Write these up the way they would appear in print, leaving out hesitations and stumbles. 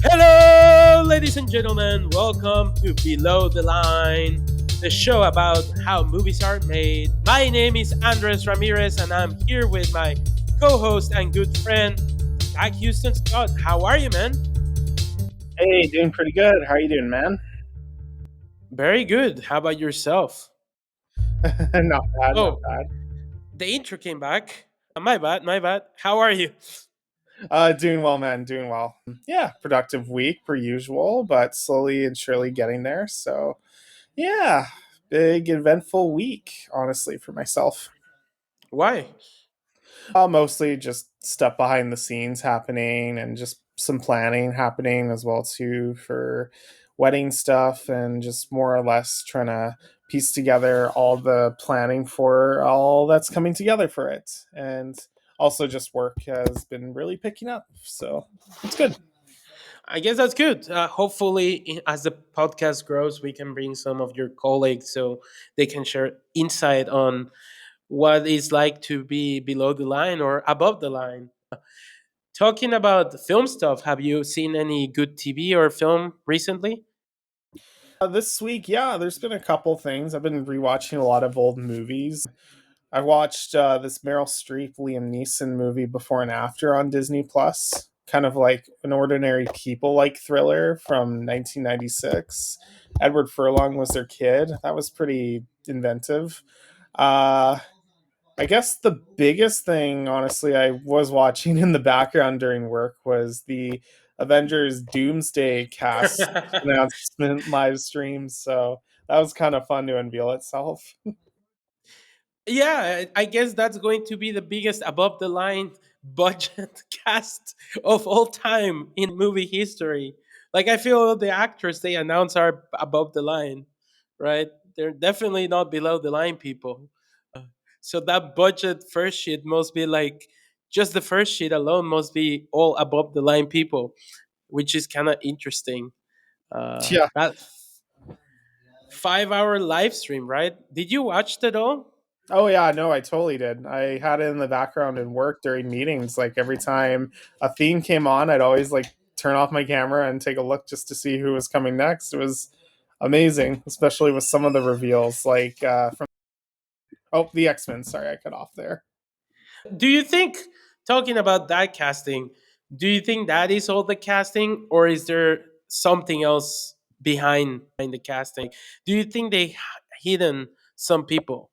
Hello, ladies and gentlemen. Welcome to Below the Line, the show about how movies are made. My name is Andres Ramirez, and I'm here with my co host and good friend, Zach Houston Scott. How are you, man? Hey, doing pretty good. How are you doing, man? Very good. How about yourself? Not bad, not Oh, bad. the intro came back. My bad, my bad. How are you? Doing well, man. Doing well. Yeah, productive week per usual, but slowly and surely getting there. So, yeah, big eventful week, honestly, for myself. Why? Mostly just stuff behind the scenes happening and just some planning happening as well too for wedding stuff and just more or less trying to piece together all the planning for all that's coming together for it. And also just work has been really picking up. So it's good. I guess that's good. Hopefully, as the podcast grows, we can bring some of your colleagues so they can share insight on what it's like to be below the line or above the line. Talking about film stuff, have you seen any good TV or film recently? This week, yeah, there's been a couple things. I've been rewatching a lot of old movies. I watched this Meryl Streep, Liam Neeson movie Before and After on Disney Plus, kind of like an ordinary people like thriller from 1996. Edward Furlong was their kid. That was pretty inventive. Uh, I guess the biggest thing, honestly, I was watching in the background during work was the Avengers Doomsday cast announcement live stream. So that was kind of fun to unveil itself. Yeah, I guess that's going to be the biggest above the line budget cast of all time in movie history. Like I feel the actors they announce are above the line, right? They're definitely not below the line people. So that budget first sheet must be like just the first sheet alone must be all above the line people, which is kind of interesting. Yeah. That 5 hour live stream, right? Did you watch that all? Oh yeah, no, I totally did. I had it in the background in work during meetings. Like every time a theme came on, I'd always like turn off my camera and take a look just to see who was coming next. It was amazing, especially with some of the reveals, like from the X Men. Sorry, I cut off there. Do you think, talking about that casting, do you think that is all the casting, or is there something else behind the casting? Do you think they hidden some people?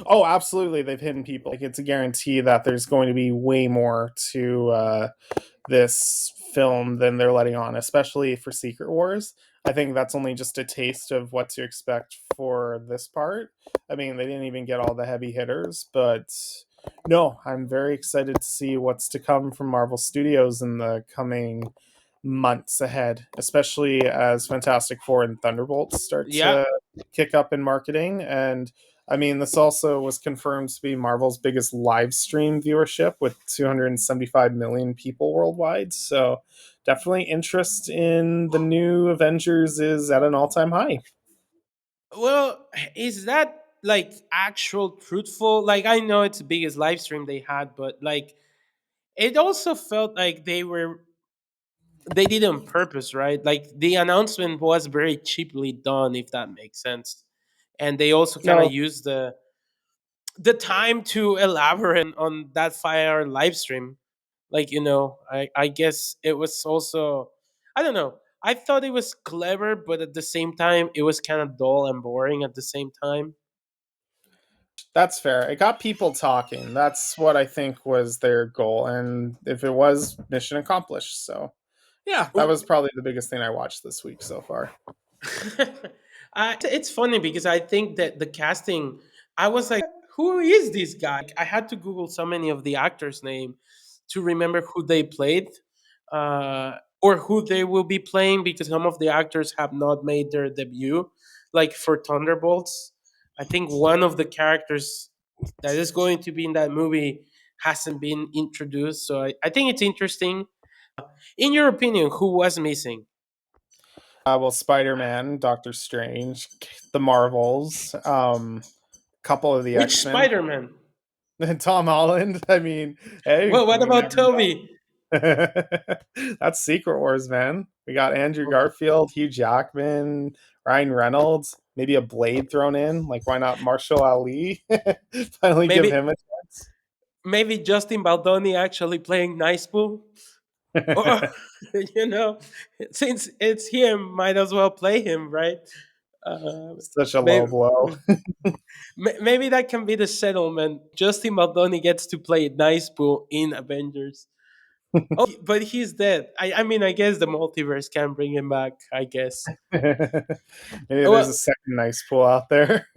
Oh, absolutely, they've hidden people. Like it's a guarantee that there's going to be way more to this film than they're letting on, especially for Secret Wars. I think that's only just a taste of what to expect for this part. I mean, they didn't even get all the heavy hitters, but no, I'm very excited to see what's to come from Marvel Studios in the coming months ahead, especially as Fantastic Four and Thunderbolts start Yeah. to kick up in marketing. And I mean, this also was confirmed to be Marvel's biggest live stream viewership with 275 million people worldwide. So definitely interest in the new Avengers is at an all-time high. Well, is that like actual truthful? Like I know it's the biggest live stream they had, but like it also felt like they did it on purpose, right? Like the announcement was very cheaply done, if that makes sense. And they also kind of No, used the time to elaborate on that 5 hour live stream. Like, I guess it was also, I don't know. I thought it was clever, but at the same time, it was kind of dull and boring at the same time. that's fair. It got people talking. That's what I think was their goal. And if it was, mission accomplished. So yeah, that was Ooh. probably the biggest thing I watched this week so far. It's funny because I think that the casting, I was like, who is this guy? I had to Google so many of the actors' name to remember who they played, or who they will be playing because some of the actors have not made their debut. Like for Thunderbolts, I think one of the characters that is going to be in that movie hasn't been introduced. So I think it's interesting. In your opinion, who was missing? Well, Spider Man, Doctor Strange, the Marvels, couple of the Which X Men, Spider Man? and Tom Holland. I mean, hey, Well, what we about never know. Toby? That's Secret Wars, man. We got Andrew Oh, Garfield, Hugh Jackman, Ryan Reynolds, maybe a Blade thrown in. Like, why not Marshall Ali? Finally give maybe him a chance. maybe Justin Baldoni actually playing Nice Pool. Or you know, since it's him, might as well play him, right? Uh, Such a low maybe blow. maybe that can be the settlement. Justin Baldoni gets to play Nice Pool in Avengers. Oh, but he's dead. I mean, I guess the multiverse can bring him back. I guess. Maybe there's a Well, second nice pool out there.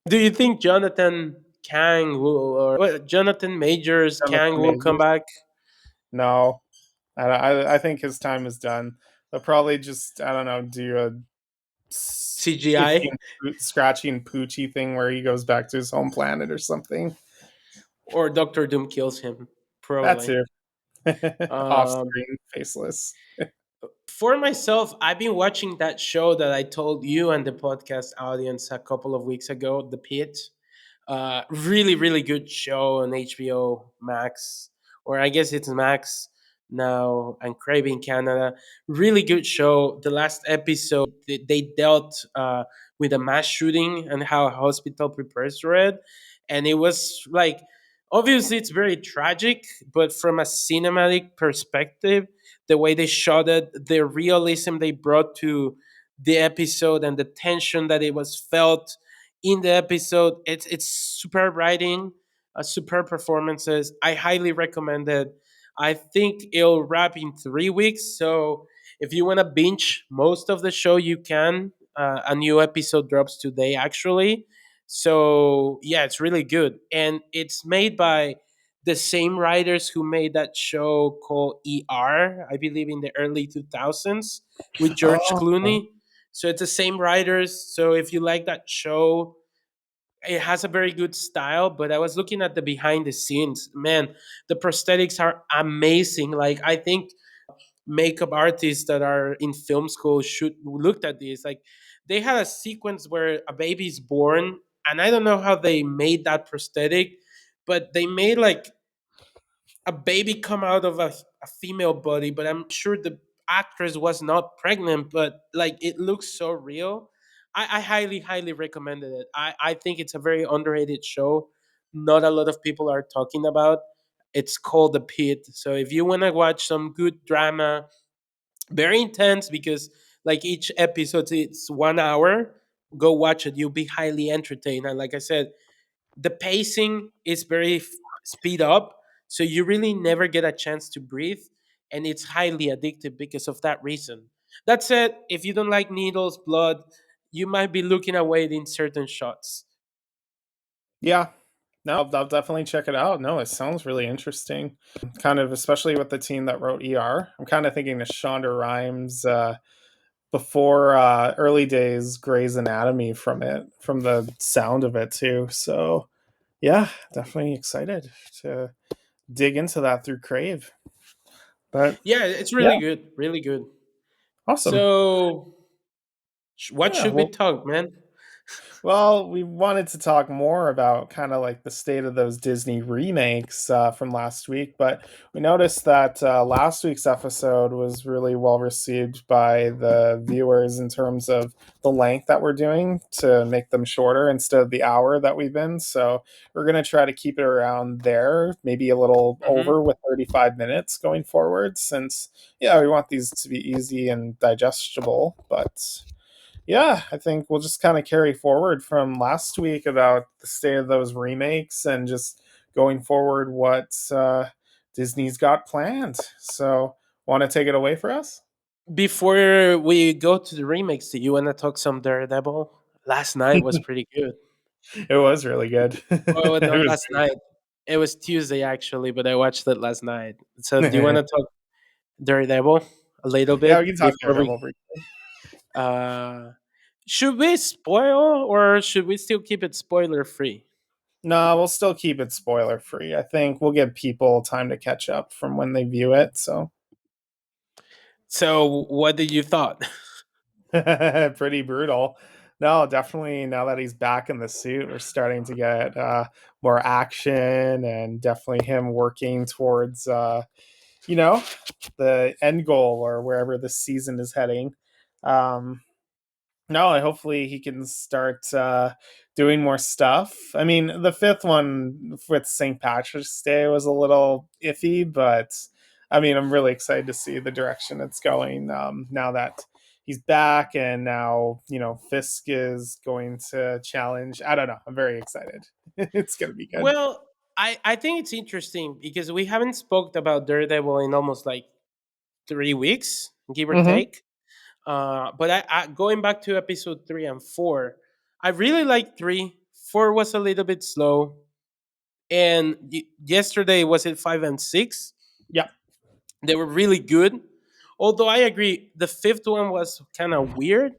do you think Jonathan Kang will, or Jonathan Majors Kang Jonathan will come Majors. back? No, I think his time is done. They'll probably just, I don't know, do a CGI kicking, scratching Poochie thing where he goes back to his home planet or something. or Doctor Doom kills him? That Probably. too. Off Um, screen, faceless. for myself, I've been watching that show that I told you and the podcast audience a couple of weeks ago, The Pit. Really, really good show on HBO Max, or I guess it's Max now, and Crave in Canada. Really good show. The last episode, they dealt with a mass shooting and how a hospital prepares for it. And it was like, obviously, it's very tragic, but from a cinematic perspective, the way they shot it, the realism they brought to the episode, and the tension that it was felt in the episode. It's superb writing, superb performances. I highly recommend it. I think it'll wrap in 3 weeks. So if you want to binge most of the show, you can. A new episode drops today, actually. So yeah, it's really good, and it's made by the same writers who made that show called ER, I believe, in the early 2000s with George Oh, Clooney. So it's the same writers. So if you like that show, it has a very good style. But I was looking at the behind the scenes. Man, the prosthetics are amazing. Like, I think makeup artists that are in film school should looked at this. Like, they had a sequence where a baby's born, and I don't know how they made that prosthetic, but they made like a baby come out of a female body, but I'm sure the actress was not pregnant, but like it looks so real. I highly, highly recommended it. I think it's a very underrated show. Not a lot of people are talking about. It's called The Pit. So if you want to watch some good drama, very intense, because like each episode it's 1 hour, go watch it. You'll be highly entertained. And like I said, the pacing is very speed up, so you really never get a chance to breathe, and it's highly addictive because of that reason. That said, if you don't like needles, blood, you might be looking away in certain shots. yeah. No, I'll definitely check it out. No, it sounds really interesting. Kind of, especially with the team that wrote ER. I'm kind of thinking of Shonda Rhimes before early days Grey's Anatomy from it, from the sound of it too. So yeah, definitely excited to dig into that through Crave. But Yeah, it's yeah, really good, really good. awesome. So what Yeah, should we well, talk, man? we wanted to talk more about kind of like the state of those Disney remakes from last week, but we noticed that last week's episode was really well received by the viewers in terms of the length that we're doing to make them shorter instead of the hour that we've been. So we're going to try to keep it around there, maybe a little Hmm. over with 35 minutes going forward, since, yeah, we want these to be easy and digestible, but yeah, I think we'll just kind of carry forward from last week about the state of those remakes and just going forward what Disney's got planned. So, want to take it away for us? Before we go to the remakes, do you want to talk some Daredevil? Last night was pretty good. It was really good. Oh, It not was last night. It was Tuesday actually, but I watched it last night. So, do you want good. to talk Daredevil a little Yeah, we bit can talk before we? Daredevil briefly. Uh, should we spoil, or should we still keep it spoiler free? No, we'll still keep it spoiler free. I think we'll give people time to catch up from when they view it. So, So, what did you thought? pretty brutal. No, definitely. Now that he's back in the suit, we're starting to get more action, and definitely him working towards you know, the end goal or wherever this season is heading. Um, no, hopefully he can start doing more stuff. I mean, the fifth one with St. Patrick's Day was a little iffy, but I mean, I'm really excited to see the direction it's going now that he's back, and now Fisk is going to challenge. I don't know. I'm very excited. It's gonna be good. Well, I think it's interesting because we haven't spoke about Daredevil in almost like 3 weeks, give or Mm-hmm. take. But going back to episode 3 and 4, I really liked 3. 4 was a little bit slow, and yesterday was it 5 and 6? Yeah. They were really good. Although I agree, the fifth one was kind of weird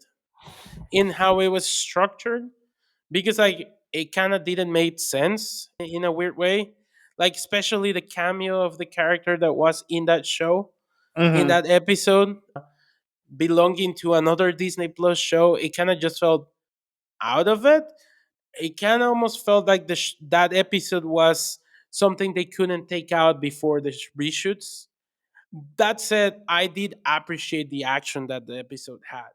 in how it was structured because like it kind of didn't make sense in a weird way. Like especially the cameo of the character that was in that show in Mm-hmm. that episode belonging to another Disney Plus show, it kind of just felt out of it. It kind of almost felt like that episode was something they couldn't take out before the reshoots. That said, I did appreciate the action that the episode had.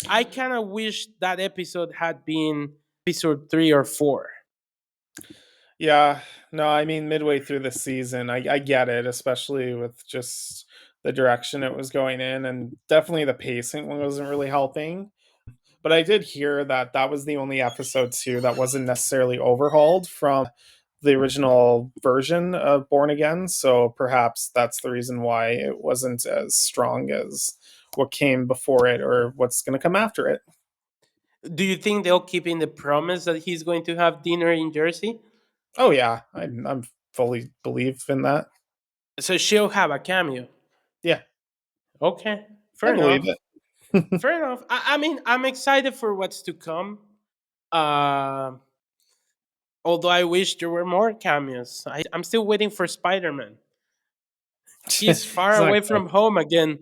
I kind of wish that episode had been episode 3 or 4. Yeah, no, I mean midway through the season, I get it, especially with just the direction it was going in, and definitely the pacing wasn't really helping. But I did hear that that was the only episode too that wasn't necessarily overhauled from the original version of Born Again. So perhaps that's the reason why it wasn't as strong as what came before it or what's going to come after it. Do you think they'll keep in the promise that he's going to have dinner in Jersey? Oh yeah, I'm fully believe in that. So she'll have a cameo. Yeah, Okay, I fair believe enough. it. Fair enough. I mean, I'm excited for what's to come. Uh, Although I wish there were more cameos. I'm still waiting for Spider Man. He's far It's not away good. from home again.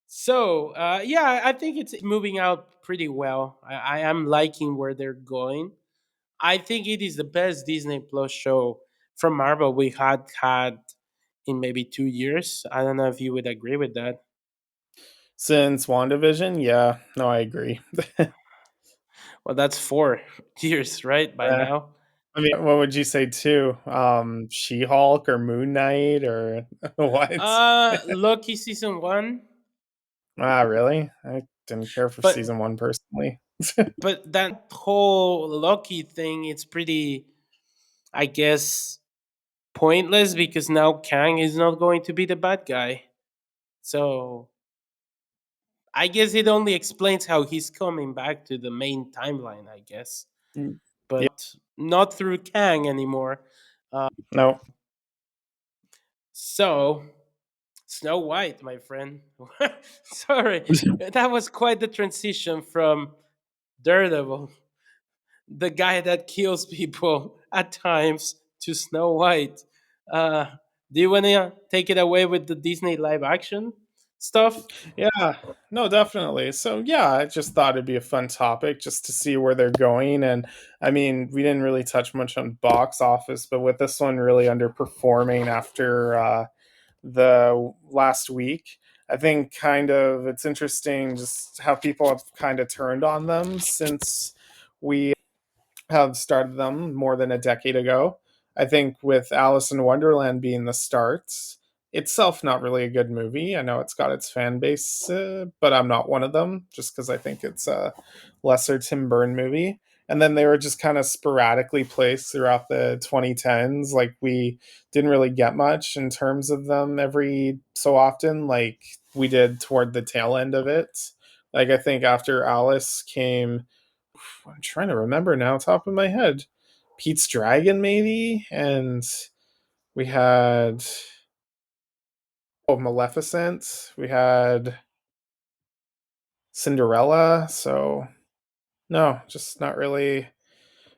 So, yeah, I think it's moving out pretty well. I am liking where they're going. I think it is the best Disney Plus show from Marvel we had in maybe 2 years. I don't know if you would agree with that. Since WandaVision, yeah, no, I agree. Well, that's 4 years, right? By Yeah. now. I mean, what would you say too? She-Hulk or Moon Knight or what? Loki season 1, Ah, really? I didn't care for but season one personally. that whole Loki thing, it's pretty, I guess, pointless because now Kang is not going to be the bad guy. So I guess it only explains how he's coming back to the main timeline, I guess, Mm, yeah, but not through Kang anymore. no. So Snow White, my friend. Sorry, that was quite the transition from Daredevil, the guy that kills people at times, to Snow White. Uh, do you want to take it away with the Disney live action stuff? Yeah, no, definitely. So yeah, I just thought it'd be a fun topic just to see where they're going. And I mean, we didn't really touch much on box office, but with this one really underperforming after the last week, I think kind of it's interesting just how people have kind of turned on them since we have started them more than a decade ago. I think with Alice in Wonderland being the start, itself not really a good movie. I know it's got its fan base, but I'm not one of them just because I think it's a lesser Tim Burton movie. And then they were just kind of sporadically placed throughout the 2010s. Like we didn't really get much in terms of them every so often, like we did toward the tail end of it. Like I think after Alice came, I'm trying to remember now, top of my head. Pete's Dragon, maybe, and we had Maleficent. We had Cinderella. So no, just not really.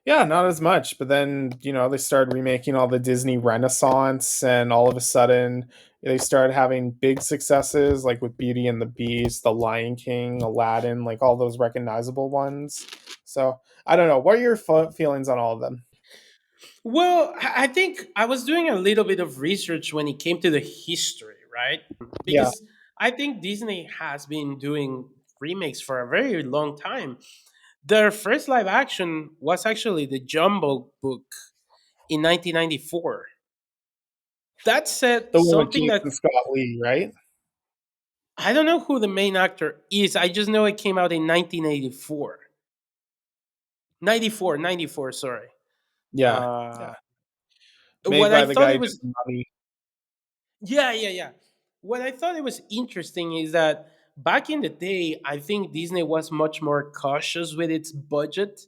Yeah, not as much. But then they started remaking all the Disney Renaissance, and all of a sudden they started having big successes, like with Beauty and the Beast, The Lion King, Aladdin, like all those recognizable ones. So I don't know. What are your feelings on all of them? Well, I think I was doing a little bit of research when it came to the history, right? Yeah, Because I think Disney has been doing remakes for a very long time. Their first live action was actually the Jumbo Book in 1994. That said, the one with something Jason that Scott Lee, right? I don't know who the main actor is. I just know it came out in 1984. 94, sorry. Yeah, yeah. Uh, Made what I by the thought guy it who was did Mummy. Yeah. What I thought it was interesting is that back in the day, I think Disney was much more cautious with its budget,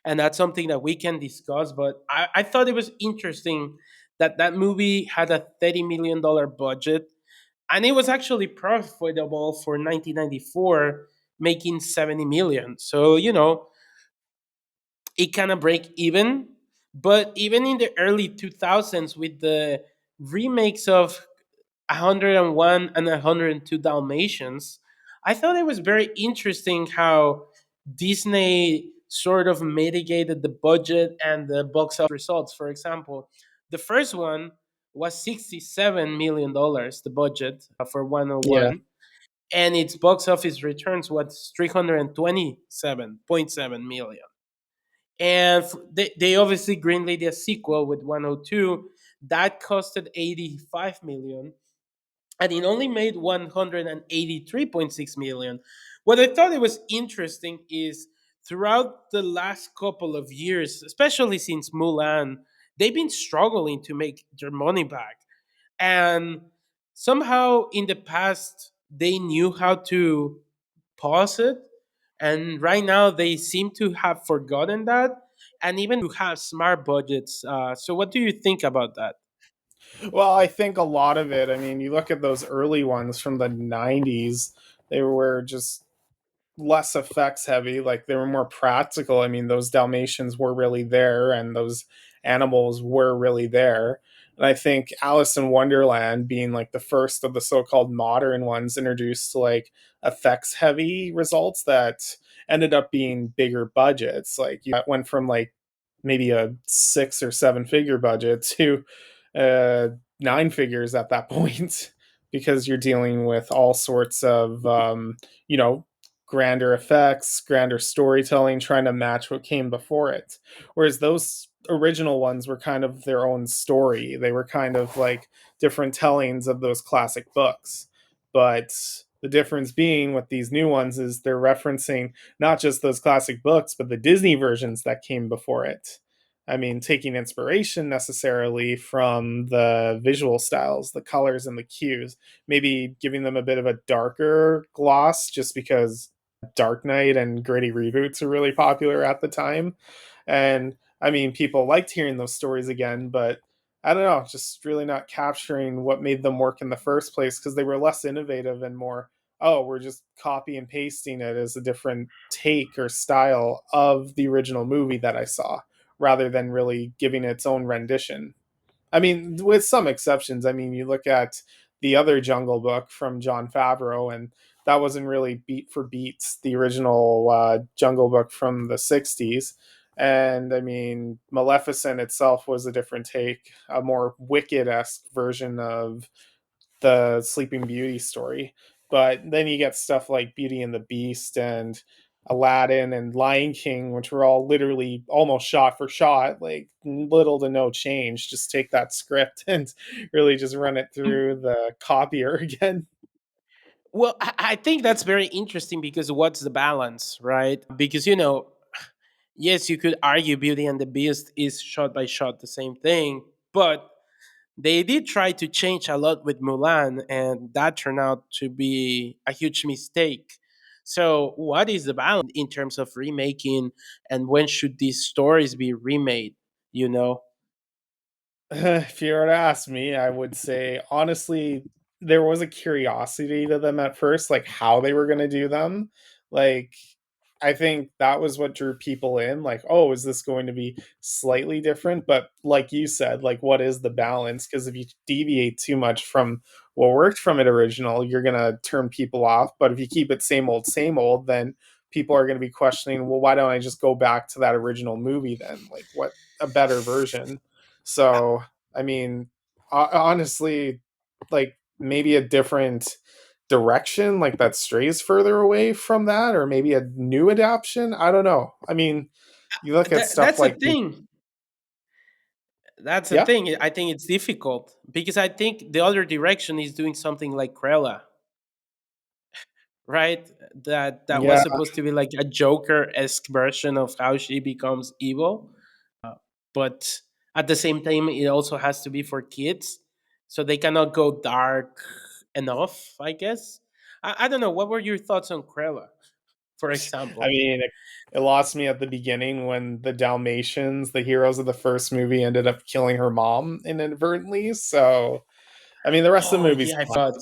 and that's something that we can discuss. But I thought it was interesting that that movie had a $30 million budget, and it was actually profitable for 1994, making 70 million. So it kind of break even. But even in the early 2000s, with the remakes of 101 and 102 Dalmatians, I thought it was very interesting how Disney sort of mitigated the budget and the box office results. For example, the first one was $67 million, the budget for Yeah, 101, and its box office returns was 327.7 million. And they obviously greenlit a sequel with 102 that costed 85 million, and it only made 183.6 million. What I thought it was interesting is throughout the last couple of years, especially since Mulan, they've been struggling to make their money back. And somehow in the past, they knew how to pause it. And right now, they seem to have forgotten that and even to have smart budgets. So, what do you think about that? well, I think a lot of it, I mean, you look at those early ones from the 90s, they were just less effects heavy, like they were more practical. I mean, those Dalmatians were really there and those animals were really there. And I think Alice in Wonderland being like the first of the so-called modern ones introduced like effects heavy results that ended up being bigger budgets. Like you went from like maybe a 6 or 7 figure budget to uh, 9 figures at that point because you're dealing with all sorts of you know grander effects, grander storytelling, trying to match what came before it. Whereas those original ones were kind of their own story. They were kind of like different tellings of those classic books. But the difference being with these new ones is they're referencing not just those classic books, but the Disney versions that came before it. I mean, taking inspiration necessarily from the visual styles, the colors, and the cues, maybe giving them a bit of a darker gloss just because Dark Knight and gritty reboots are really popular at the time. And I mean, people liked hearing those stories again, but I don't know, just really not capturing what made them work in the first place because they were less innovative and more, oh, we're just copy and pasting it as a different take or style of the original movie that I saw rather than really giving its own rendition. I mean, with some exceptions. I mean, you look at the other Jungle Book from John Favreau, and that wasn't really beat for beat the original Jungle Book from the 60s. And I mean, Maleficent itself was a different take, a more wicked esque version of the Sleeping Beauty story. But then you get stuff like Beauty and the Beast and Aladdin and Lion King, which were all literally almost shot for shot, like little to no change. Just take that script and really just run it through the copier again. Well, I think that's very interesting because what's the balance, right? Because, yes, you could argue Beauty and the Beast is shot by shot the same thing, but they did try to change a lot with Mulan, and that turned out to be a huge mistake. So, what is the balance in terms of remaking, and when should these stories be remade? You know? If you were to ask me, I would say honestly, there was a curiosity to them at first, like how they were going to do them. Like, I think that was what drew people in. Like, oh, is this going to be slightly different? But like you said, like, what is the balance? Because if you deviate too much from what worked from it original, you're going to turn people off. But if you keep it same old, then people are going to be questioning, well, why don't I just go back to that original movie then? Like, what? a better version. So, I mean, honestly, like maybe a different direction, like that strays further away from that, or maybe a new adaptation. I don't know. I mean, you look at stuff That's the like thing. That's the yeah, thing. I think it's difficult because I think the other direction is doing something like Krella, right? That was yeah, supposed to be like a Joker esque version of how she becomes evil, but at the same time, it also has to be for kids, so they cannot go dark enough. I guess. I don't know. What were your thoughts on Krella, for I example? mean, it lost me at the beginning when the Dalmatians, the heroes of the first movie, ended up killing her mom inadvertently. So, I mean, the rest of the Oh movie's yeah, I fun. forgot.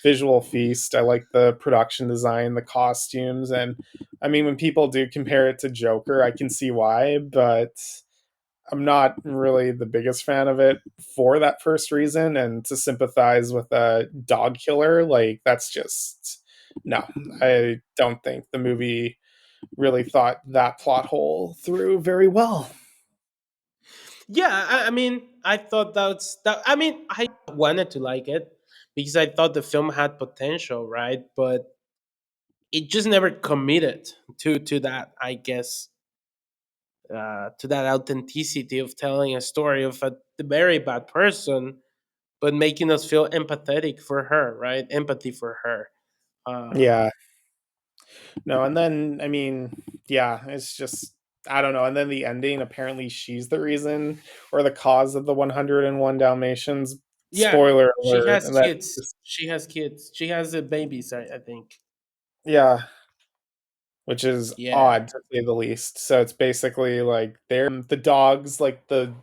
Visual feast. I like the production design, the costumes, and I mean, when people do compare it to Joker, I can see why, but I'm not really the biggest fan of it for that first reason. And to sympathize with a dog killer, like that's just no. I don't think the movie really thought that plot hole through very well. Yeah, I mean, I thought that's that. I mean, I wanted to like it because I thought the film had potential, right? But it just never committed to that. I guess to that authenticity of telling a story of a very bad person, but making us feel empathetic for her, right? Empathy for her. Yeah, no, and then I mean, yeah, it's just I don't know. And then the ending, apparently she's the reason or the cause of the 101 Dalmatians. Yeah, Spoiler she alert. has And that kids. She has kids. She has babies. I think. yeah, which is Yeah. odd to say the least. So it's basically like they're the dogs, like the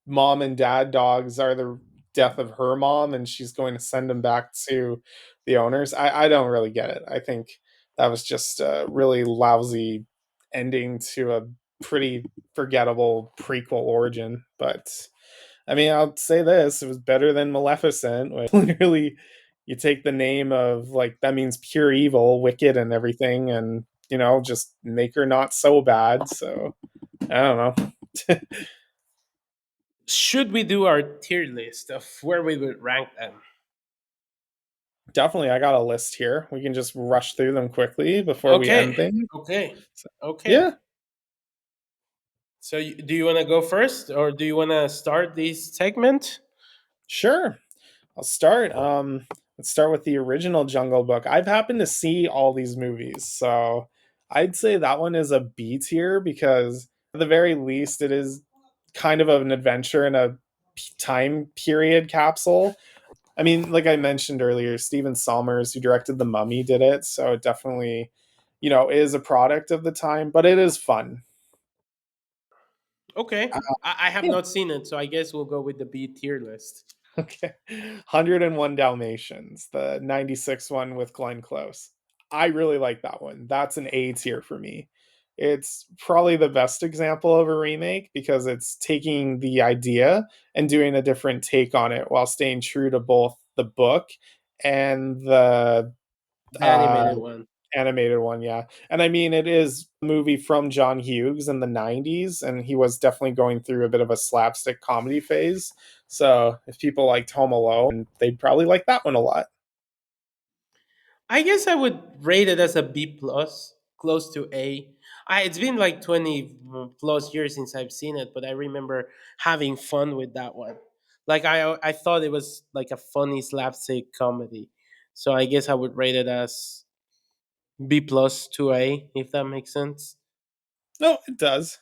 mom and dad dogs are the death of her mom, and she's going to send them back to the owners. I don't really get it. I think that was just a really lousy ending to a pretty forgettable prequel origin. But I mean, I'll say this: it was better than Maleficent, which literally you take the name of like that means pure evil, wicked, and everything, and just make her not so bad. So I don't know. Should we do our tier list of where we would rank them? Definitely, I got a list here. We can just rush through them quickly before we end Okay. things. Okay. So, Okay. yeah, So, do you want to go first, or do you want to start this segment? sure. I'll start. Let's start with the original Jungle Book. I've happened to see all these movies, so I'd say that one is a B tier because, at the very least, it is kind of an adventure in a time period capsule. I mean, like I mentioned earlier, Stephen Sommers, who directed The Mummy, did it, so it definitely, is a product of the time, but it is fun. Okay. I have Yeah. not seen it, so I guess we'll go with the B tier list. Okay. 101 Dalmatians, the 96 one with Glenn Close. I really like that one. That's an A tier for me. It's probably the best example of a remake because it's taking the idea and doing a different take on it while staying true to both the book and the The uh, animated one. animated one, yeah. And I mean, it is a movie from John Hughes in the 90s, and he was definitely going through a bit of a slapstick comedy phase. So if people liked Home Alone, they'd probably like that one a lot. I guess I would rate it as a B plus, close to A. It's been like 20 plus years since I've seen it, but I remember having fun with that one. Like I thought it was like a funny slapstick comedy. So I guess I would rate it as B plus to A, if that makes sense. No, it does.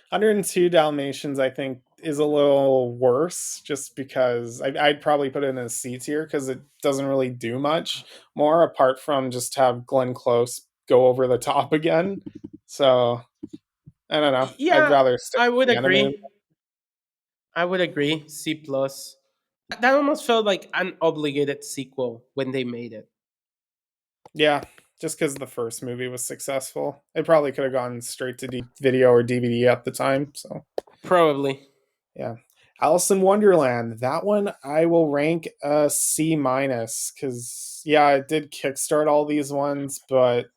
102 Dalmatians, I think, is a little worse just because I'd probably put it in a C tier because it doesn't really do much more apart from just have Glenn Close go over the top again. So I don't know. I'd Yeah, rather stick I would with the animated. agree. I would agree. C plus. That almost felt like an obligated sequel when they made it. Yeah, just because the first movie was successful. It probably could have gone straight to video or DVD at the time. So, Probably. yeah. Alice in Wonderland. That one I will rank a C minus because, yeah, it did kickstart all these ones, but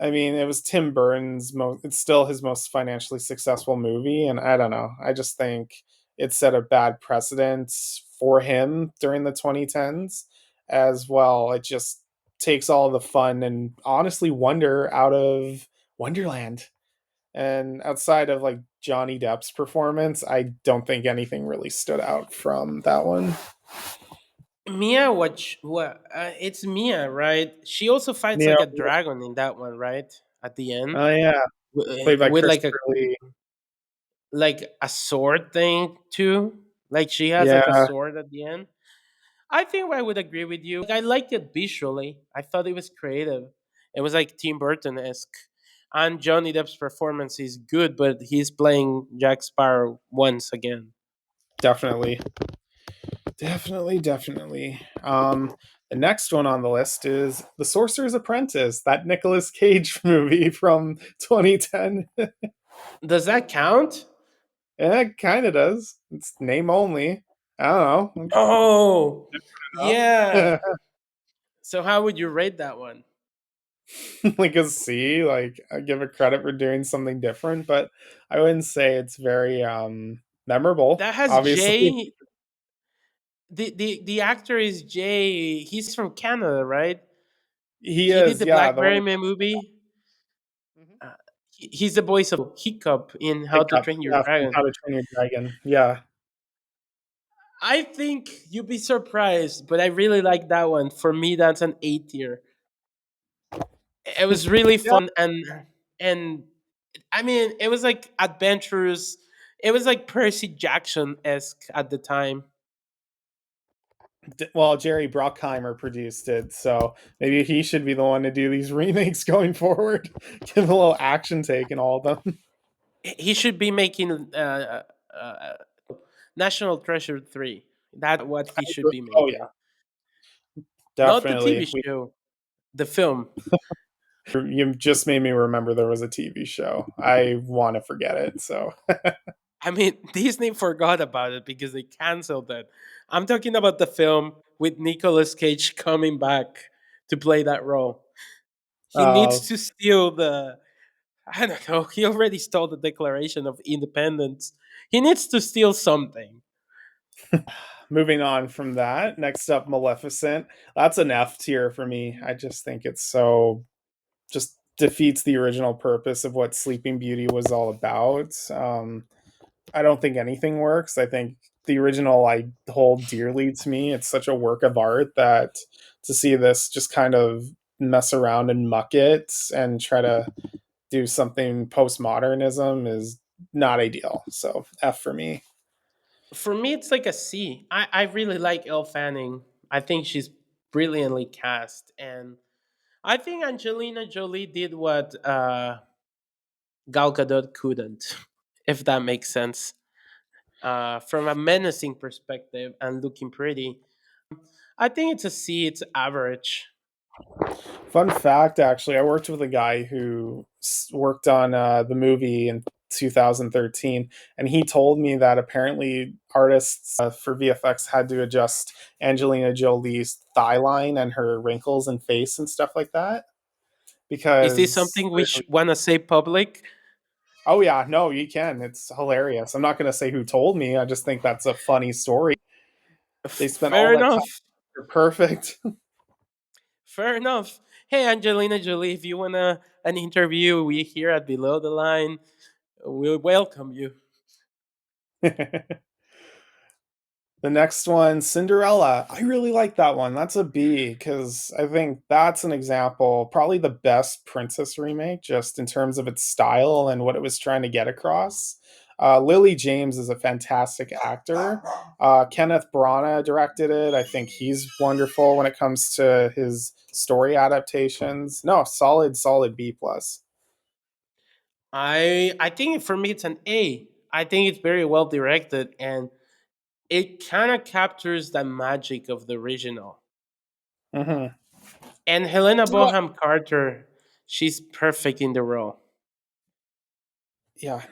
I mean, it was Tim Burton's most. It's still his most financially successful movie, and I don't know. I just think it set a bad precedent for him during the 2010s as well. It just takes all the fun and honestly wonder out of Wonderland. And outside of like Johnny Depp's performance, I don't think anything really stood out from that one. Mia, what? It's Mia, right? She also fights Yeah. like a dragon in that one, right? At the end, Oh yeah, played by with like Christopher Lee. a sword thing too. Like she has like a Yeah, sword at the end. I think I would agree with you. Like, I liked it visually. I thought it was creative. It was like Tim Burton esque. And Johnny Depp's performance is good, but he's playing Jack Sparrow once again. definitely. Definitely. The next one on the list is The Sorcerer's Apprentice, that Nicolas Cage movie from 2010. Does that count? Yeah, it kind of does. It's name only. I don't know. Oh, yeah. Enough. So how would you rate that one? Like a C. Like I give it credit for doing something different, but I wouldn't say it's very memorable. That has Obviously, Jay. The actor is Jay. He's from Canada, right? he He did is. the Yeah, the one. Blackberry Man movie. Uh, he's the voice of Hiccup in How to Hiccup. Train Your Yeah, from Dragon. How to Train Your Dragon. Yeah, I think you'd be surprised, but I really like that one. For me, that's an A tier. It was really yeah. fun, and I mean, it was like adventurous. It was like Percy Jackson esque at the time. Well, Jerry Bruckheimer produced it, so maybe he should be the one to do these remakes going forward. Give a little action take in all of them. He should be making National Treasure 3. That's what he should be Oh yeah, making. Not the definitely. TV show, the film. You just made me remember there was a TV show. I want to forget it. So I mean, Disney forgot about it because they canceled it. I'm talking about the film with Nicolas Cage coming back to play that role. He uh, needs to steal the. I don't know. He already stole the Declaration of Independence. He needs to steal something. moving on from that, next up, Maleficent. That's an F tier for me. I just think it's so just defeats the original purpose of what Sleeping Beauty was all about. I don't think anything works. I think the original I hold dearly to me. It's such a work of art that to see this just kind of mess around and muck it and try to do something postmodernism is not ideal. So F for me. For me, it's like a C. I really like Elle Fanning. I think she's brilliantly cast. And I think Angelina Jolie did what Gal Gadot couldn't, if that makes sense. From a menacing perspective and looking pretty, I think it's a C. It's average. Fun fact, actually, I worked with a guy who worked on the movie in 2013, and he told me that apparently artists for VFX had to adjust Angelina Jolie's thigh line and her wrinkles and face and stuff like that Is this because. something we want to say public? Oh yeah, no, you can. It's hilarious. I'm not going to say who told me. I just think that's a funny story. They spent all Fair that time. enough. They're perfect. Fair enough. Hey, Angelina Jolie, if you want an interview, we here at Below the Line, we'll welcome you. The next one, Cinderella. I really like that one. That's a B because I think that's an example, probably the best princess remake, just in terms of its style and what it was trying to get across. Lily James is a fantastic actor. Kenneth Branagh directed it. I think he's wonderful when it comes to his story adaptations. No, solid B plus. I think for me it's an A. I think it's very well directed and it kind of captures the magic of the original. Hmm. And Helena Bonham Carter, she's perfect in the role. Yeah,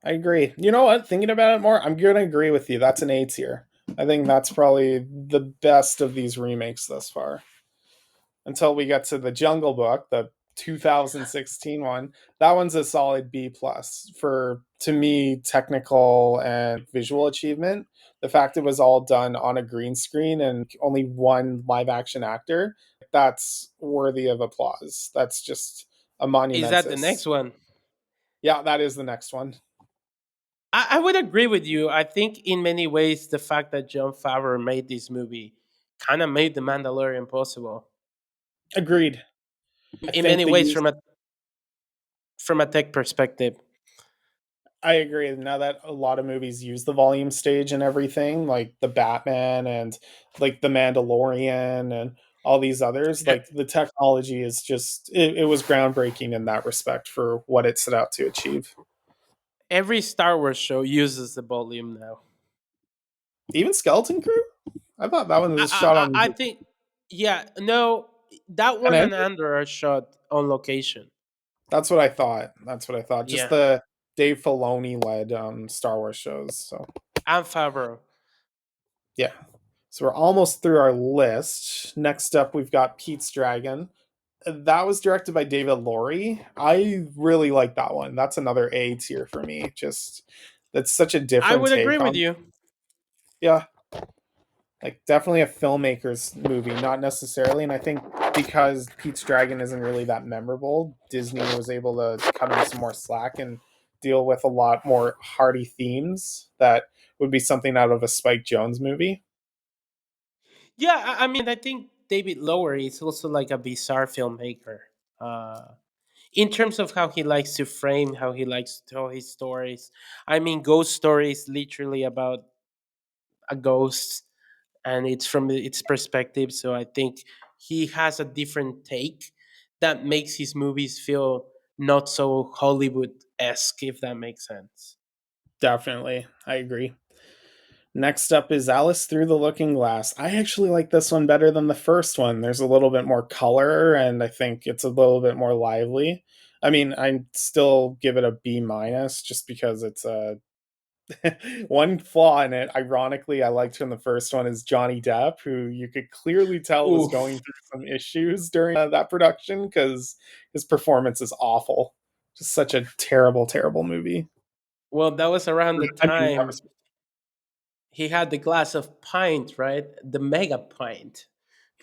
I agree. You know what? Thinking about it more, I'm gonna agree with you. That's an A tier. I think that's probably the best of these remakes thus far. Until we get to the Jungle Book, the 2016 one. That one's a solid B plus for, to me, technical and visual achievement. The fact it was all done on a green screen and only one live action actor, that's worthy of applause. That's just a Is that the monumentous. next one? Yeah, that is the next one. I would agree with you. I think in many ways the fact that John Favreau made this movie kind of made the Mandalorian possible. Agreed. I In think many the ways, use from a tech perspective. I agree. Now that a lot of movies use the volume stage and everything, like the Batman and like the Mandalorian and all these others, E- like the technology is just it was groundbreaking in that respect for what it set out to achieve. Every Star Wars show uses the volume now. Even Skeleton Crew, I thought that one was shot on I think, yeah, no, that an one end. and Andor are shot on location. That's what I thought. That's what I thought. Just Yeah, the Dave Filoni led Star Wars shows. So and Favreau. yeah. So we're almost through our list. Next up, we've got Pete's Dragon. That was directed by David Laurie. I really like that one. That's another A tier for me. Just that's such a I different would agree take with on, you. yeah, like definitely a filmmaker's movie, not necessarily. And I think because Pete's Dragon isn't really that memorable, Disney was able to cut him some more slack and deal with a lot more hearty themes that would be something out of a Spike Jones movie. Yeah, I mean, I think David Lowery is also like a bizarre filmmaker. Uh, in terms of how he likes to frame, how he likes to tell his stories. I mean, Ghost Story is literally about a ghost, and it's from its perspective. So I think he has a different take that makes his movies feel not so Hollywood esque, if that makes sense. Definitely, I agree. Next up is Alice Through the Looking Glass. I actually like this one better than the first one. There's a little bit more color, and I think it's a little bit more lively. I mean, I still give it a B minus just because it's a one flaw in it. Ironically, I liked from the first one is Johnny Depp, who you could clearly tell was going Oof. through some issues during that production because his performance is awful. Just such a terrible, terrible movie. Well, that was around the I mean, that time he had the glass of pint, right? The mega pint.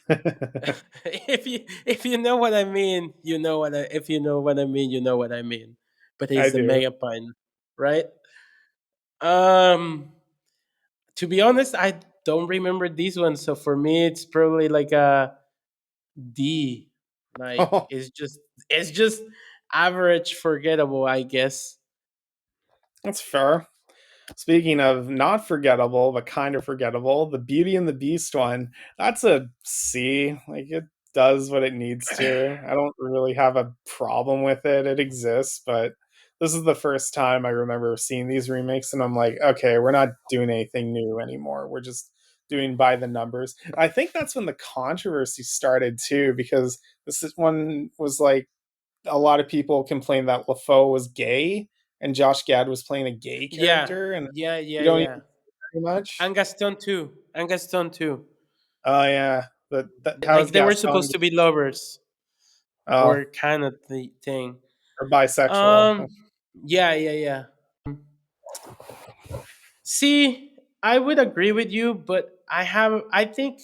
was If you know what I mean, you know what I if you know what I mean, you know what I mean. But I it's the do. mega pint, right? Um to be honest, I don't remember this one, so for me it's probably like a D. Like it's just average forgettable, I guess. That's fair. Speaking of not forgettable, but kind of forgettable, the Beauty and the Beast one, that's a C. Like it does what it needs to. I don't really have a problem with it. It exists, but this is the first time I remember seeing these remakes, and I'm like, okay, we're not doing anything new anymore. We're just doing by the numbers. I think that's when the controversy started too, because one was like a lot of people complained that LaFoe was gay and Josh Gad was playing a gay Yeah, character, and yeah, yeah, you don't yeah. even very much. And Gaston too. And Gaston too. Oh yeah, but how's Like they were Gaston? supposed to be lovers Oh, or kind of the thing. or bisexual? Um, yeah, yeah, yeah. See, I would agree with you, but I think,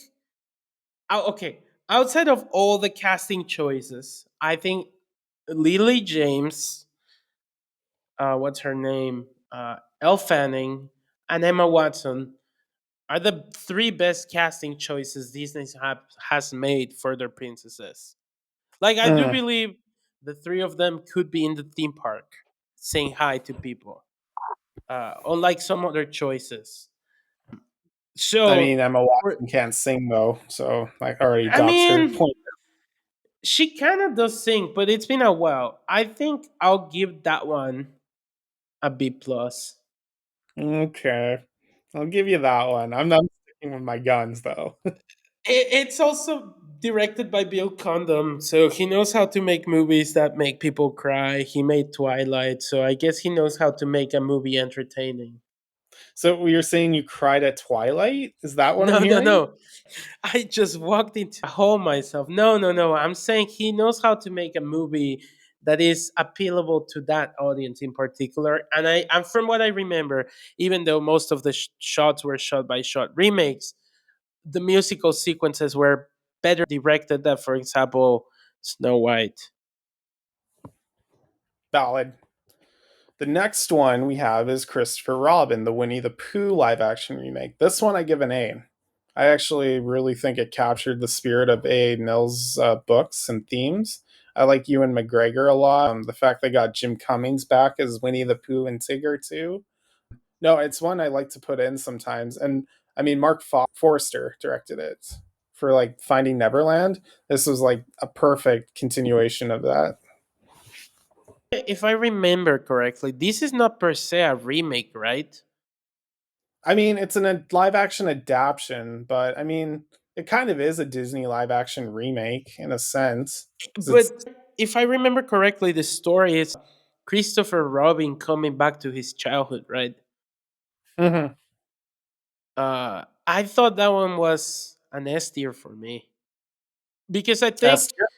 okay, outside of all the casting choices, I think Lily James, what's her name, Elle Fanning, and Emma Watson are the three best casting choices Disney has made for their princesses. Like, I do Mm, believe the three of them could be in the theme park saying hi to people, unlike some other choices. I mean, So, Emma for, Watson can't sing though, so that already I dots her mean, point. she kind of does sing, but it's been a while. I think I'll give that one a B plus. Okay, I'll give you that one. I'm not sticking with my guns though. It's also directed by Bill Condon, so he knows how to make movies that make people cry. He made Twilight, so I guess he knows how to make a movie entertaining. So you're saying you cried at Twilight? Is that what I'm No, no, hearing? no. I just walked into a hole myself. No, no, no. I'm saying he knows how to make a movie that is appealable to that audience in particular. And from what I remember, even though most of the shots were shot by shot remakes, the musical sequences were better directed than, for example, Snow White. Valid. The next one we have is Christopher Robin, the Winnie the Pooh live action remake. This one I give an A. I actually really think it captured the spirit of A. Mills' books and themes. I like Ewan McGregor a lot. The fact they got Jim Cummings back as Winnie the Pooh and Tigger too. No, it's one I like to put in sometimes. And I mean, Mark Forster directed it for like Finding Neverland. This was like a perfect continuation of that. If I remember correctly, this is not per se a remake, right? I mean, it's a live action adaptation, but I mean, it kind of is a Disney live action remake in a sense. 'Cause But it's if I remember correctly, the story is Christopher Robin coming back to his childhood, right? Mhm. I thought that one was an S tier for me because I think S tier.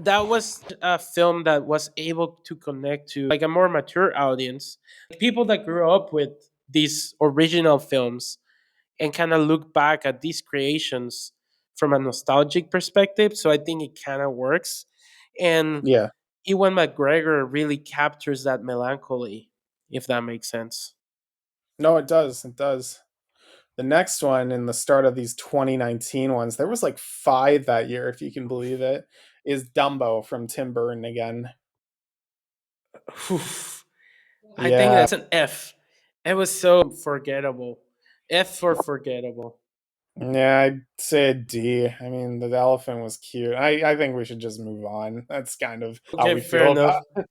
that was a film that was able to connect to like a more mature audience, people that grew up with these original films and kind of look back at these creations from a nostalgic perspective. So I think it kind of works. And Yeah. Ewan McGregor really captures that melancholy, if that makes sense. No, it does. It does. The next one in the start of these 2019 ones, there was like five that year, if you can believe it, is Dumbo from Tim Burton again. Oof. I think Yeah. that's an F. It was so forgettable. F for forgettable. Yeah, I'd say a D. I mean, the elephant was cute. I think we should just move on. That's kind of how Okay, we fair feel enough. about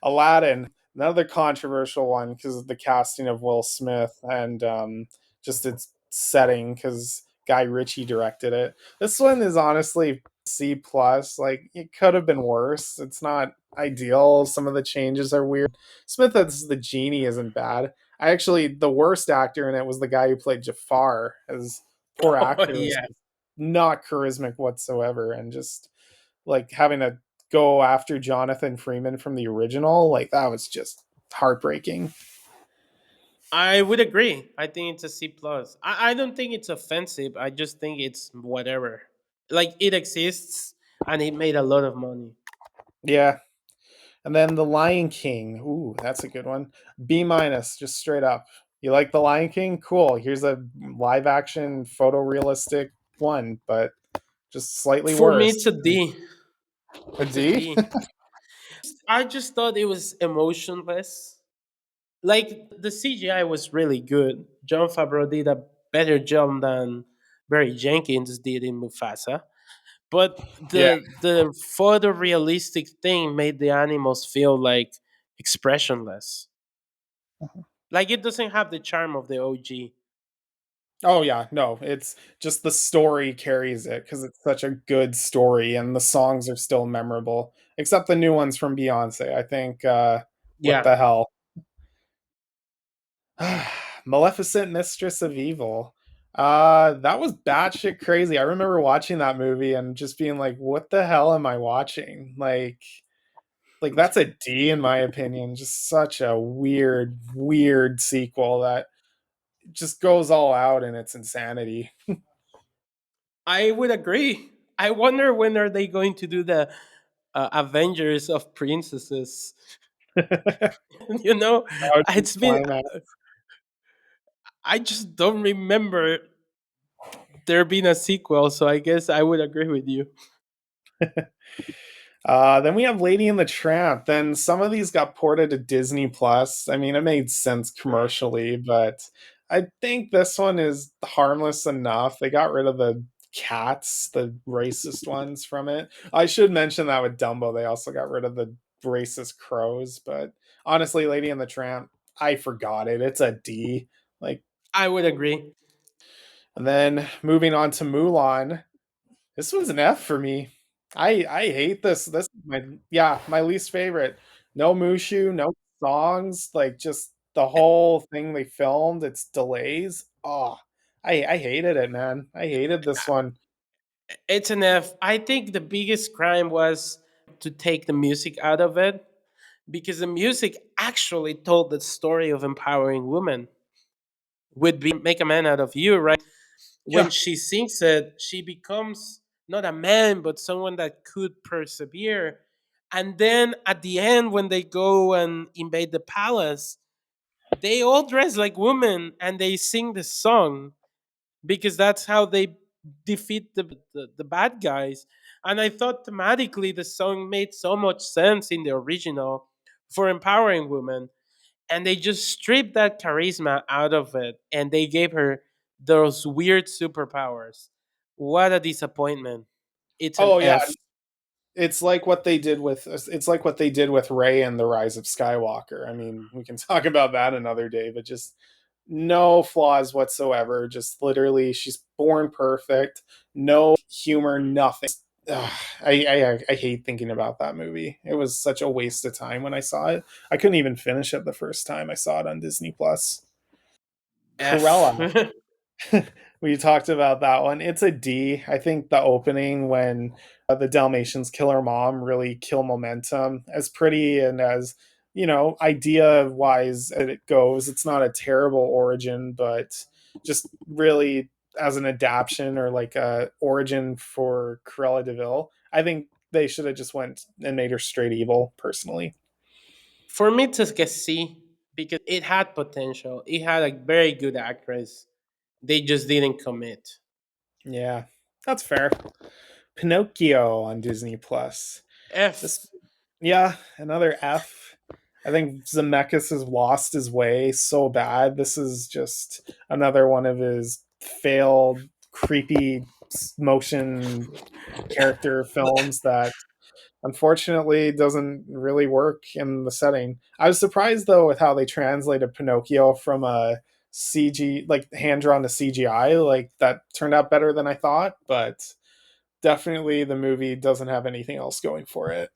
Aladdin, another controversial one because of the casting of Will Smith and just its setting because Guy Ritchie directed it. This one is honestly C plus. Like it could have been worse. It's not ideal. Some of the changes are weird. Smith as the genie isn't bad. I actually the worst actor in it was the guy who played Jafar. His poor Oh, actor was yeah. not charismatic whatsoever, and just like having to go after Jonathan Freeman from the original, like that was just heartbreaking. I would agree. I think it's a C plus. I don't think it's offensive. I just think it's whatever. Like it exists and it made a lot of money. Yeah. And then The Lion King. Ooh, that's a good one. B minus, just straight up. You like The Lion King? Cool. Here's a live action photorealistic one, but just slightly For me, worse. it's a D. A It's a D? D. I just thought it was emotionless. Like the CGI was really good. John Favreau did a better job than Barry Jenkins did in Mufasa. But Yeah. the photorealistic thing made the animals feel like expressionless. Like it doesn't have the charm of the OG. Oh yeah, no, it's just the story carries it because it's such a good story and the songs are still memorable. Except the new ones from Beyonce. I think what Yeah, the hell? Maleficent Mistress of Evil. That was batshit crazy. I remember watching that movie and just being like, what the hell am I watching? Like that's a D in my opinion. Just such a weird, weird sequel that just goes all out in its insanity. I would agree. I wonder when are they going to do the Avengers of Princesses? That You know, would be it's been. climax. I just don't remember there being a sequel, so I guess I would agree with you. Then we have Lady and the Tramp. Then some of these got ported to Disney Plus. I mean, it made sense commercially, but I think this one is harmless enough. They got rid of the cats, the racist ones from it. I should mention that with Dumbo, they also got rid of the racist crows. But honestly, Lady and the Tramp, I forgot it. It's a D. Like, I would agree. and then moving on to Mulan. This one's an F for me. I hate this. This is my least favorite. No Mushu, no songs, like just the whole thing they filmed, its delays. Oh, I hated it, man. I hated this one. It's an F. I think the biggest crime was to take the music out of it because the music actually told the story of empowering women. Would be make a man out of you, right? When Yeah. she sings it, she becomes not a man, but someone that could persevere. And then at the end, when they go and invade the palace, they all dress like women and they sing the song because that's how they defeat the bad guys. And I thought thematically the song made so much sense in the original for empowering women. And they just stripped that charisma out of it and they gave her those weird superpowers. What a disappointment. It's an Oh yeah, F. it's like what they did with Rey and the Rise of Skywalker. I mean, we can talk about that another day, but just no flaws whatsoever. Just literally, she's born perfect. No humor, nothing. Ugh, I hate thinking about that movie. It was such a waste of time when I saw it. I couldn't even finish it the first time I saw it on Disney Plus. F. Cruella. We talked about that one. It's a D. I think the opening when the Dalmatians kill her mom really kill momentum. As pretty and as idea wise as it goes, it's not a terrible origin, but just really as an adaptation or like a origin for Cruella Deville, I think they should have just went and made her straight evil. Personally, For me, it's a C because it had potential. It had a very good actress. They just didn't commit. yeah, that's fair. Pinocchio on Disney Plus. This, F. yeah, another F. I think Zemeckis has lost his way so bad. This is just another one of his failed, creepy motion character films that unfortunately doesn't really work in the setting. I was surprised though with how they translated Pinocchio from a CG, like hand drawn to CGI. Like that turned out better than I thought, but definitely the movie doesn't have anything else going for it.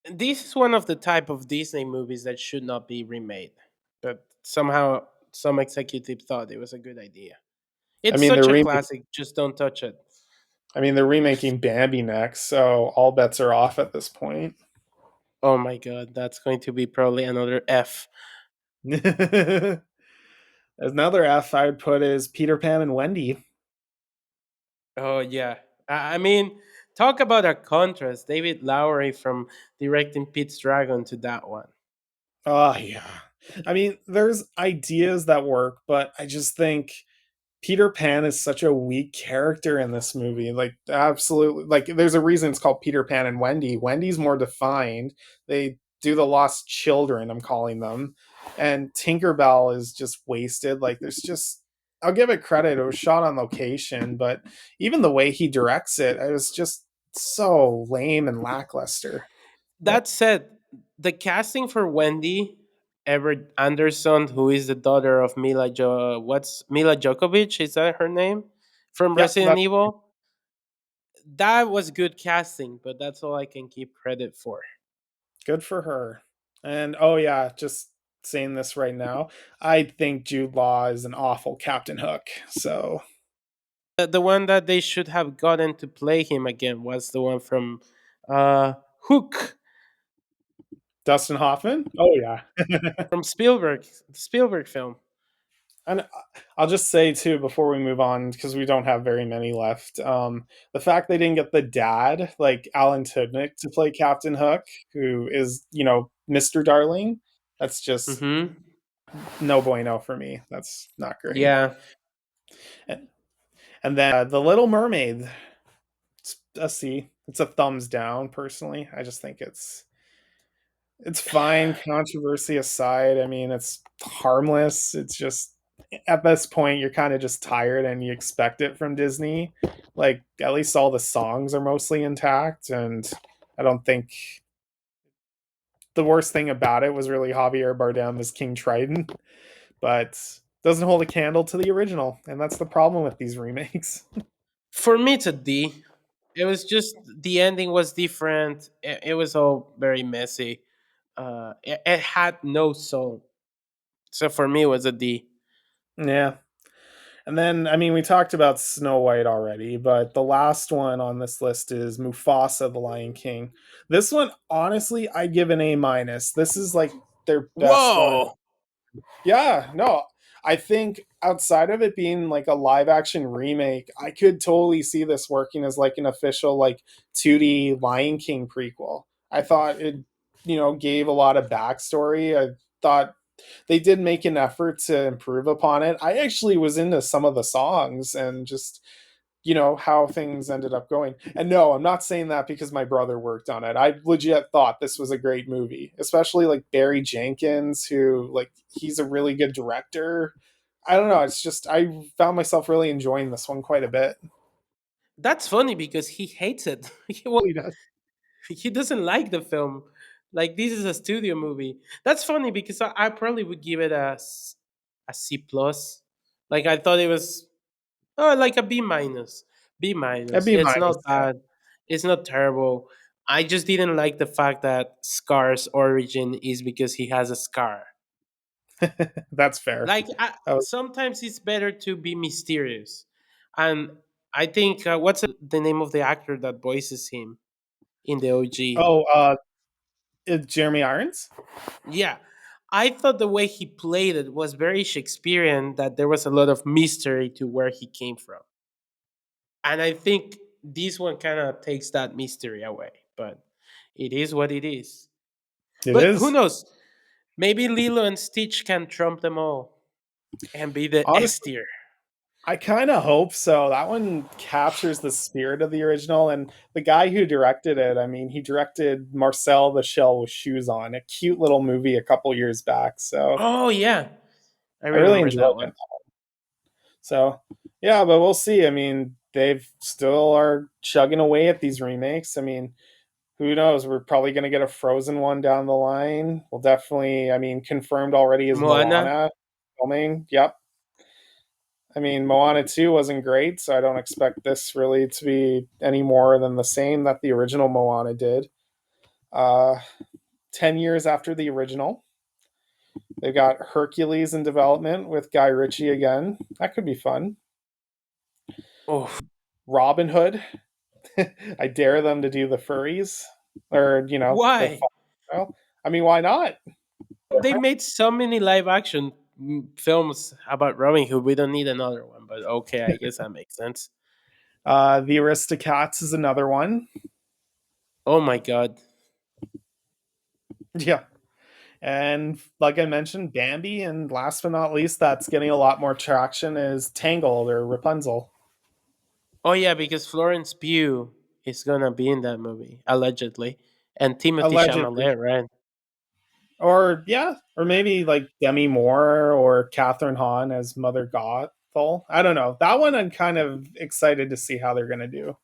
This is one of the type of Disney movies that should not be remade, but somehow some executive thought it was a good idea. I It's mean, such a classic, just don't touch it. they're remaking Bambi next, so all bets are off at this point. Oh my god, that's going to be probably another F. Another F I would put is Peter Pan and Wendy. Oh yeah. I mean, talk about a contrast. David Lowery from directing Pete's Dragon to that one. Oh yeah. I mean, there's ideas that work, but I just think Peter Pan is such a weak character in this movie. Like absolutely, like there's a reason it's called Peter Pan and Wendy. Wendy's more defined. They do the lost children, I'm calling them. And Tinkerbell is just wasted. Like there's just I'll give it credit. It was shot on location, but even the way he directs it, it was just so lame and lackluster. But That said, the casting for Wendy Everett Anderson, who is the daughter of what's Mila Djokovic? Is that her name? From yeah, Resident that's Evil. That was good casting, but that's all I can keep credit for. good for her. And oh yeah, just saying this right now, I think Jude Law is an awful Captain Hook. So The one that they should have gotten to play him again was the one from uh, Hook Dustin Hoffman? Oh yeah. from Spielberg, the Spielberg film. And I'll just say too before we move on because we don't have very many left. The fact they didn't get the dad like Alan Tudnik to play Captain Hook, who is Mr. Darling, that's just Mm-hmm. no bueno for me. That's not great. Yeah. And, and then the Little Mermaid, it's a C. It's a thumbs down personally. I just think it's fine. Controversy aside, I mean, it's harmless. It's just at this point, you're kind of just tired and you expect it from Disney. Like, at least all the songs are mostly intact. And I don't think the worst thing about it was really Javier Bardem as King Triton, but doesn't hold a candle to the original. And that's the problem with these remakes. For me, it's a D. It was just the ending was different. It was all very messy. It had no soul. So for me, it was a D. Yeah. And then, I mean, we talked about Snow White already, but the last one on this list is Mufasa, the Lion King. This one, honestly, I give an A minus. This is like their best one. Whoa! Yeah, no, I think outside of it being like a live action remake, I could totally see this working as like an official like 2D Lion King prequel. I thought it, gave a lot of backstory. I thought they did make an effort to improve upon it. I actually was into some of the songs and just how things ended up going. And no, I'm not saying that because my brother worked on it. I legit thought this was a great movie, especially like Barry Jenkins, who like he's a really good director. I don't know, it's just I found myself really enjoying this one quite a bit. That's funny because he hates it. He does. He doesn't like the film. Like this is a studio movie. That's funny because I probably would give it a C plus. Like I thought it was like a B minus. B That'd minus. be It's minus, not bad. It's not terrible. I just didn't like the fact that Scar's origin is because he has a scar. yeah. That's fair. Like That was, sometimes it's better to be mysterious, and I think what's the name of the actor that voices him in the OG? oh, Jeremy Irons. Yeah, I thought the way he played it was very Shakespearean. That there was a lot of mystery to where he came from, and I think this one kind of takes that mystery away. But it is what it is. It But who is. knows? Maybe Lilo and Stitch can trump them all and be the S Honestly, tier. I kind of hope so. That one captures the spirit of the original, and the guy who directed it. I mean, he directed Marcel the Shell with Shoes On, a cute little movie a couple years back. So Oh yeah, I I really remember enjoyed that one. it. So yeah, but we'll see. I mean, they've still are chugging away at these remakes. I mean, who knows? We're probably going to get a Frozen one down the line. We'll definitely. I mean, confirmed already is Moana. Moana filming. Yep. I mean, Moana 2 wasn't great, so I don't expect this really to be any more than the same that the original Moana did. 10 years after the original, they've got Hercules in development with Guy Ritchie again. That could be fun. Oh, Robin Hood. I dare them to do the furries or, the why? well, I mean, why not? They made so many live action films about Robin Hood. We don't need another one. But okay, I guess that makes sense. The Aristocats is another one. Oh my god. Yeah. And like I mentioned, Bambi, and last but not least, that's getting a lot more traction is Tangled or Rapunzel. Oh yeah, because Florence Pugh is gonna be in that movie allegedly, and Timothy Allegedly. Chalamet, right? Or yeah, or maybe like Demi Moore or Catherine Hahn as Mother Gothel. I don't know. That one I'm kind of excited to see how they're gonna do.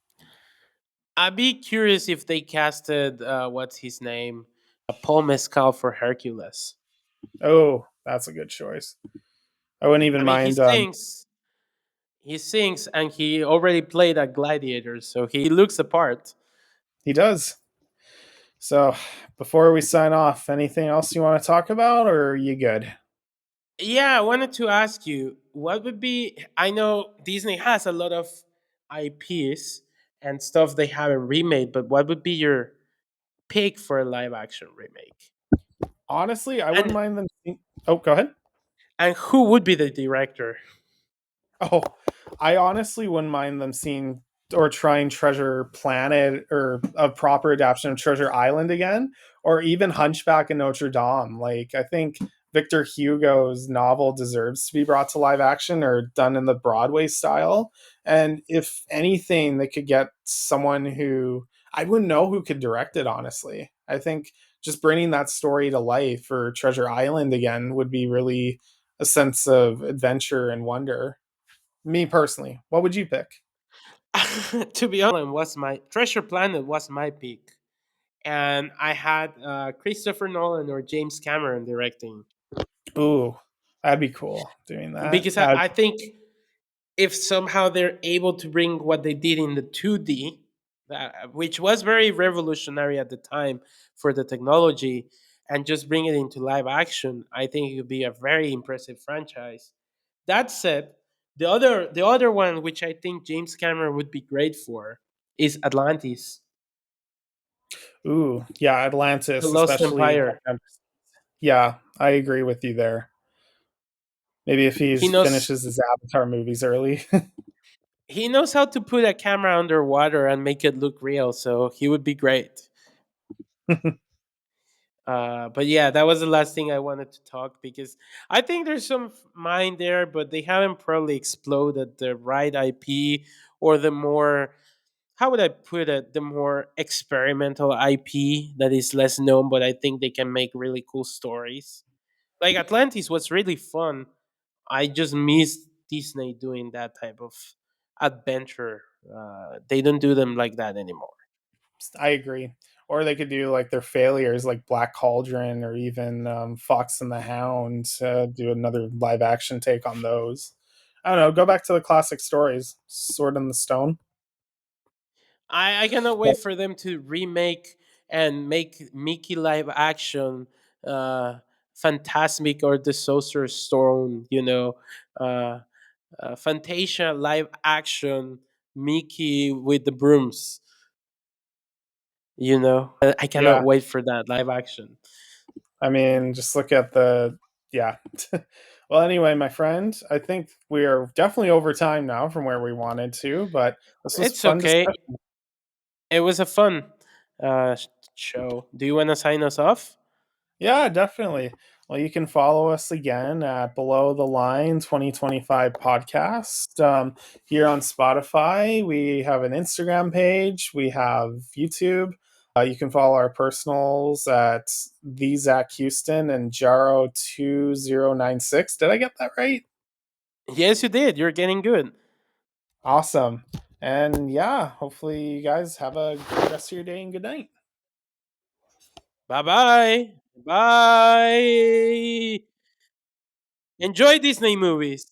I'd be curious if they casted what's his name, Paul Mescal for Hercules. Oh, that's a good choice. I wouldn't I even mean, mind. he sings, and he already played a gladiator, so he looks the part. He does. So before we sign off, anything else you want to talk about, or are you good? Yeah, I wanted to ask you what would be. I know Disney has a lot of IPs and stuff they haven't remade, but what would be your pick for a live action remake? Honestly, I wouldn't And mind them. Oh, go ahead. who would be the director? Oh, I honestly wouldn't mind them seeing or trying Treasure Planet or a proper adaptation of Treasure Island again, or even Hunchback of Notre Dame. Like, I think Victor Hugo's novel deserves to be brought to live action or done in the Broadway style. And if anything, they could get someone who I wouldn't know who could direct it, honestly. I think just bringing that story to life for Treasure Island again would be really a sense of adventure and wonder. Me personally, what would you pick? To be honest, was my Treasure Planet was my pick, and I had Christopher Nolan or James Cameron directing Ooh, that'd be cool doing that. because I think if somehow they're able to bring what they did in the 2D, which was very revolutionary at the time for the technology, and just bring it into live action, I think it would be a very impressive franchise. That said, the other one which I think James Cameron would be great for is Atlantis, Ooh, yeah, the Atlantis, Lost especially. Empire. Yeah, I agree with you there. Maybe if he He knows finishes his Avatar movies early. he knows how to put a camera underwater and make it look real, so he would be great. But yeah, that was the last thing I wanted to talk because I think there's some mind there, but they haven't probably exploded the right IP or the more, how would I put it, the more experimental IP that is less known, but I think they can make really cool stories. Like Atlantis was really fun. I just miss Disney doing that type of adventure. They don't do them like that anymore. I agree. Or they could do like their failures, like Black Cauldron, or even Fox and the Hound. Do another live action take on those. I don't know. Go back to the classic stories, Sword in the Stone. I cannot wait for them to remake and make Mickey live action, uh, Fantasmic or the Sorcerer's Stone, uh, Fantasia live action Mickey with the brooms, I cannot Yeah, wait for that live action. I mean, just look at the yeah. Well, anyway, my friend, I think we are definitely over time now from where we wanted to, but this was It's fun okay. discussion. It was a fun show. Do you want to sign us off? Yeah, definitely. Well, you can follow us again at Below the Line 2025 podcast here on Spotify. We have an Instagram page, we have YouTube. You can follow our personals at the Zach Houston and Jaro2096. Did I get that right? Yes, you did. You're getting good. Awesome. And yeah, hopefully you guys have a good rest of your day and good night. Bye bye. Bye. Enjoy Disney movies.